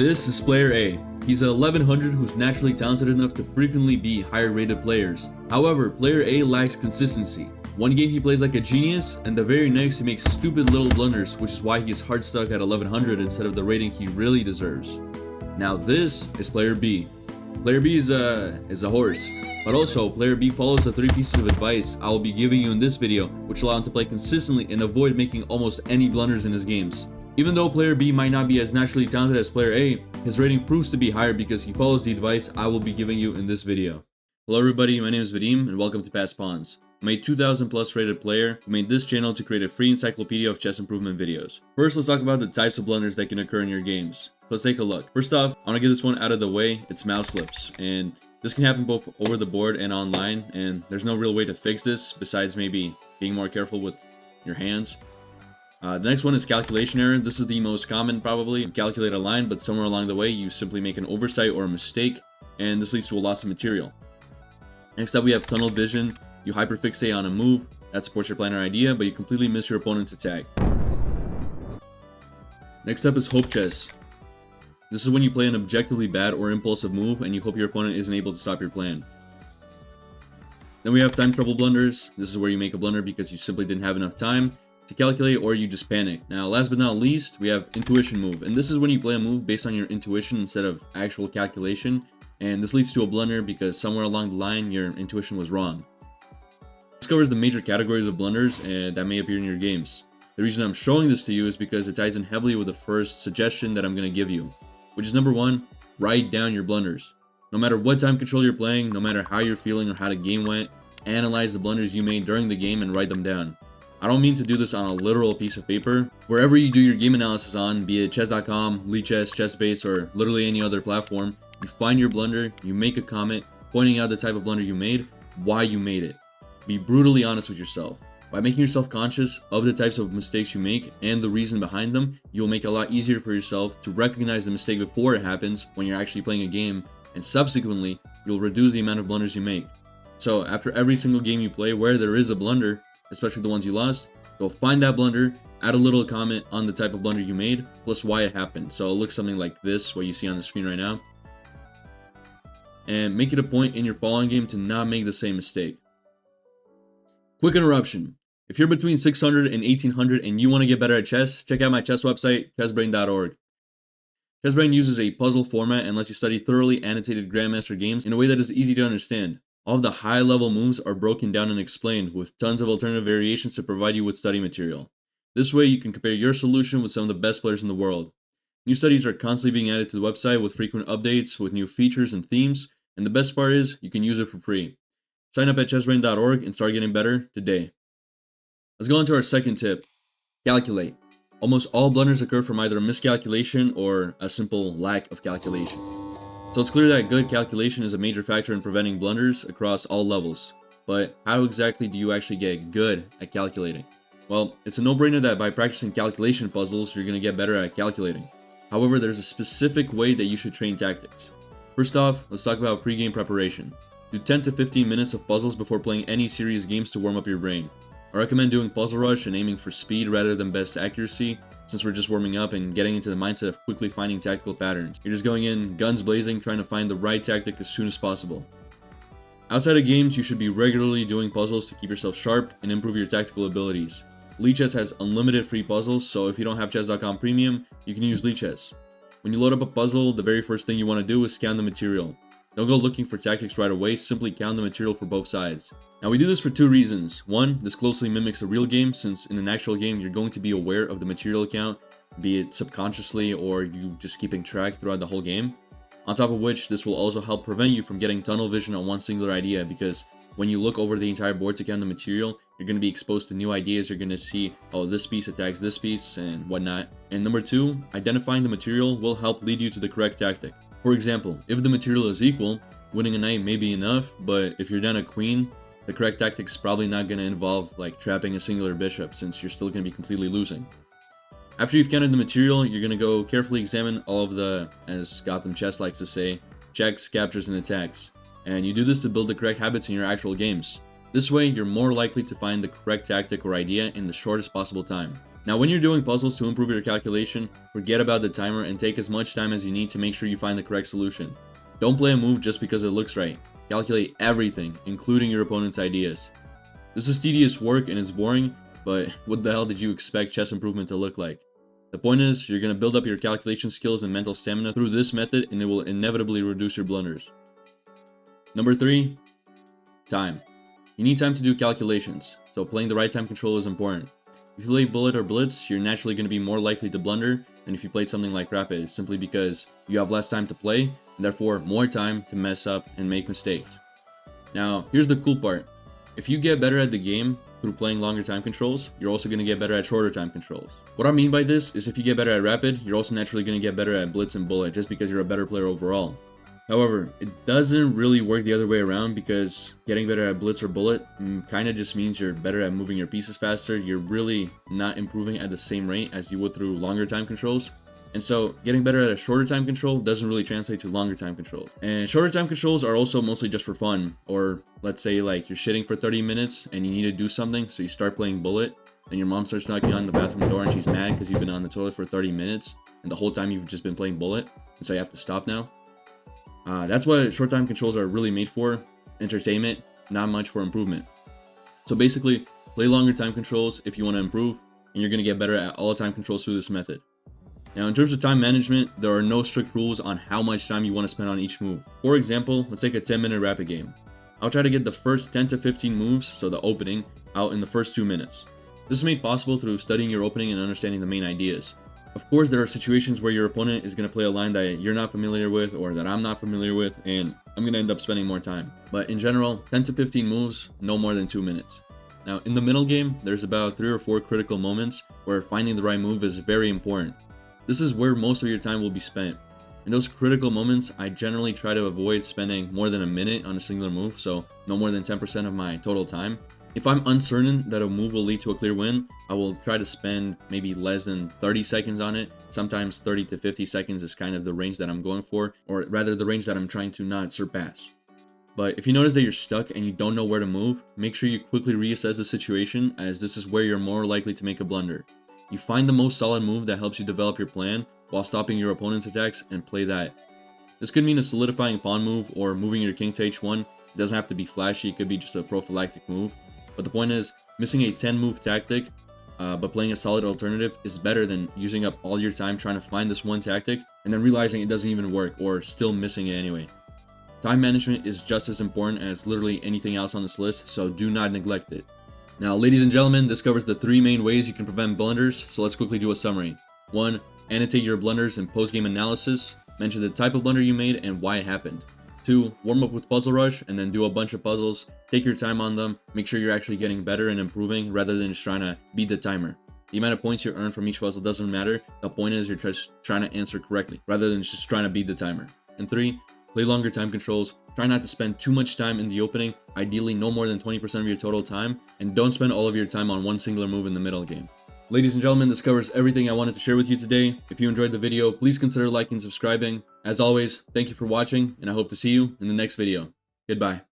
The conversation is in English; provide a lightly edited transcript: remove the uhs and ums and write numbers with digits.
This is player A. He's a 1100 who's naturally talented enough to frequently beat higher rated players. However, player A lacks consistency. One game he plays like a genius, and the very next he makes stupid little blunders, which is why he is hard stuck at 1100 instead of the rating he really deserves. Now this is player B. Player B is a horse. But also, player B follows the 3 pieces of advice I will be giving you in this video, which allow him to play consistently and avoid making almost any blunders in his games. Even though player B might not be as naturally talented as player A, his rating proves to be higher because he follows the advice I will be giving you in this video. Hello everybody, my name is Vadim and welcome to Past Pawns. I'm a 2000 plus rated player who made this channel to create a free encyclopedia of chess improvement videos. First, let's talk about the types of blunders that can occur in your games. Let's take a look. First off, I want to get this one out of the way. It's mouse slips, and this can happen both over the board and online, and there's no real way to fix this besides maybe being more careful with your hands. The next one is calculation error. This is the most common probably. You calculate a line, but somewhere along the way you simply make an oversight or a mistake, and this leads to a loss of material. Next up we have tunnel vision. You hyperfixate on a move that supports your planner idea, but you completely miss your opponent's attack. Next up is hope chess. This is when you play an objectively bad or impulsive move and you hope your opponent isn't able to stop your plan. Then we have time trouble blunders. This is where you make a blunder because you simply didn't have enough time to calculate or you just panic. Now last but not least, we have intuition move, and this is when you play a move based on your intuition instead of actual calculation, and this leads to a blunder because somewhere along the line your intuition was wrong. This covers the major categories of blunders that may appear in your games. The reason I'm showing this to you is because it ties in heavily with the first suggestion that I'm going to give you, which is number 1, write down your blunders. No matter what time control you're playing, no matter how you're feeling or how the game went, analyze the blunders you made during the game and write them down. I don't mean to do this on a literal piece of paper. Wherever you do your game analysis on, be it chess.com, Lichess, ChessBase, or literally any other platform, you find your blunder, you make a comment pointing out the type of blunder you made, why you made it. Be brutally honest with yourself. By making yourself conscious of the types of mistakes you make and the reason behind them, you'll make it a lot easier for yourself to recognize the mistake before it happens when you're actually playing a game, and subsequently, you'll reduce the amount of blunders you make. So after every single game you play where there is a blunder, especially the ones you lost, go find that blunder, add a little comment on the type of blunder you made, plus why it happened. So it looks something like this, what you see on the screen right now. And make it a point in your following game to not make the same mistake. Quick interruption. If you're between 600 and 1800 and you want to get better at chess, check out my chess website, chessbrain.org. ChessBrain uses a puzzle format and lets you study thoroughly annotated Grandmaster games in a way that is easy to understand. All of the high-level moves are broken down and explained, with tons of alternative variations to provide you with study material. This way you can compare your solution with some of the best players in the world. New studies are constantly being added to the website with frequent updates, with new features and themes, and the best part is, you can use it for free. Sign up at chessbrain.org and start getting better today. Let's go on to our second tip. Calculate. Almost all blunders occur from either a miscalculation or a simple lack of calculation. So it's clear that good calculation is a major factor in preventing blunders across all levels. But how exactly do you actually get good at calculating? Well, it's a no-brainer that by practicing calculation puzzles, you're going to get better at calculating. However, there's a specific way that you should train tactics. First off, let's talk about pre-game preparation. Do 10 to 15 minutes of puzzles before playing any serious games to warm up your brain. I recommend doing Puzzle Rush and aiming for speed rather than best accuracy, since we're just warming up and getting into the mindset of quickly finding tactical patterns. You're just going in guns blazing, trying to find the right tactic as soon as possible. Outside of games, you should be regularly doing puzzles to keep yourself sharp and improve your tactical abilities. Lichess has unlimited free puzzles, so if you don't have chess.com Premium, you can use Lichess. When you load up a puzzle, the very first thing you want to do is scan the material. Don't go looking for tactics right away, simply count the material for both sides. Now we do this for 2 reasons. 1, this closely mimics a real game, since in an actual game you're going to be aware of the material count, be it subconsciously or you just keeping track throughout the whole game. On top of which, this will also help prevent you from getting tunnel vision on one singular idea, because when you look over the entire board to count the material, you're going to be exposed to new ideas. You're going to see, oh, this piece attacks this piece and whatnot. And number 2, identifying the material will help lead you to the correct tactic. For example, if the material is equal, winning a knight may be enough, but if you're down a queen, the correct tactic is probably not going to involve like trapping a singular bishop, since you're still going to be completely losing. After you've counted the material, you're going to go carefully examine all of the, as Gotham Chess likes to say, checks, captures, and attacks. And you do this to build the correct habits in your actual games. This way, you're more likely to find the correct tactic or idea in the shortest possible time. Now when you're doing puzzles to improve your calculation, forget about the timer and take as much time as you need to make sure you find the correct solution. Don't play a move just because it looks right. Calculate everything, including your opponent's ideas. This is tedious work and it's boring, but what the hell did you expect chess improvement to look like? The point is, you're going to build up your calculation skills and mental stamina through this method, and it will inevitably reduce your blunders. Number 3, time. You need time to do calculations, so playing the right time control is important. If you play bullet or blitz, you're naturally going to be more likely to blunder than if you played something like rapid, simply because you have less time to play, and therefore more time to mess up and make mistakes. Now, here's the cool part. If you get better at the game through playing longer time controls, you're also going to get better at shorter time controls. What I mean by this is if you get better at rapid, you're also naturally going to get better at blitz and bullet just because you're a better player overall. However, it doesn't really work the other way around, because getting better at blitz or bullet kind of just means you're better at moving your pieces faster. You're really not improving at the same rate as you would through longer time controls. And so getting better at a shorter time control doesn't really translate to longer time controls. And shorter time controls are also mostly just for fun. Or let's say like you're shitting for 30 minutes and you need to do something, so you start playing bullet, and your mom starts knocking on the bathroom door and she's mad because you've been on the toilet for 30 minutes and the whole time you've just been playing bullet, and so you have to stop now. That's what short time controls are really made for. Entertainment, not much for improvement. So basically, play longer time controls if you want to improve, and you're going to get better at all time controls through this method. Now, in terms of time management, there are no strict rules on how much time you want to spend on each move. For example, let's take a 10-minute rapid game. I'll try to get the first 10 to 15 moves, so the opening, out in the first 2 minutes. This is made possible through studying your opening and understanding the main ideas. Of course, there are situations where your opponent is going to play a line that you're not familiar with or that I'm not familiar with, and I'm going to end up spending more time. But in general, 10 to 15 moves, no more than 2 minutes. Now, in the middle game, there's about 3 or 4 critical moments where finding the right move is very important. This is where most of your time will be spent. In those critical moments, I generally try to avoid spending more than a minute on a singular move, so no more than 10% of my total time. If I'm uncertain that a move will lead to a clear win, I will try to spend maybe less than 30 seconds on it. Sometimes 30 to 50 seconds is kind of the range that I'm going for, or rather the range that I'm trying to not surpass. But if you notice that you're stuck and you don't know where to move, make sure you quickly reassess the situation, as this is where you're more likely to make a blunder. You find the most solid move that helps you develop your plan while stopping your opponent's attacks and play that. This could mean a solidifying pawn move or moving your king to h1. It doesn't have to be flashy, it could be just a prophylactic move. But the point is, missing a 10-move tactic, but playing a solid alternative is better than using up all your time trying to find this one tactic and then realizing it doesn't even work or still missing it anyway. Time management is just as important as literally anything else on this list, so do not neglect it. Now, ladies and gentlemen, this covers the 3 main ways you can prevent blunders, so let's quickly do a summary. 1. Annotate your blunders in post-game analysis. Mention the type of blunder you made and why it happened. 2. Warm up with Puzzle Rush and then do a bunch of puzzles. Take your time on them. Make sure you're actually getting better and improving rather than just trying to beat the timer. The amount of points you earn from each puzzle doesn't matter. The point is you're just trying to answer correctly rather than just trying to beat the timer. And 3. Play longer time controls. Try not to spend too much time in the opening, ideally no more than 20% of your total time, and don't spend all of your time on one singular move in the middle game. Ladies and gentlemen, this covers everything I wanted to share with you today. If you enjoyed the video, please consider liking and subscribing. As always, thank you for watching, and I hope to see you in the next video. Goodbye.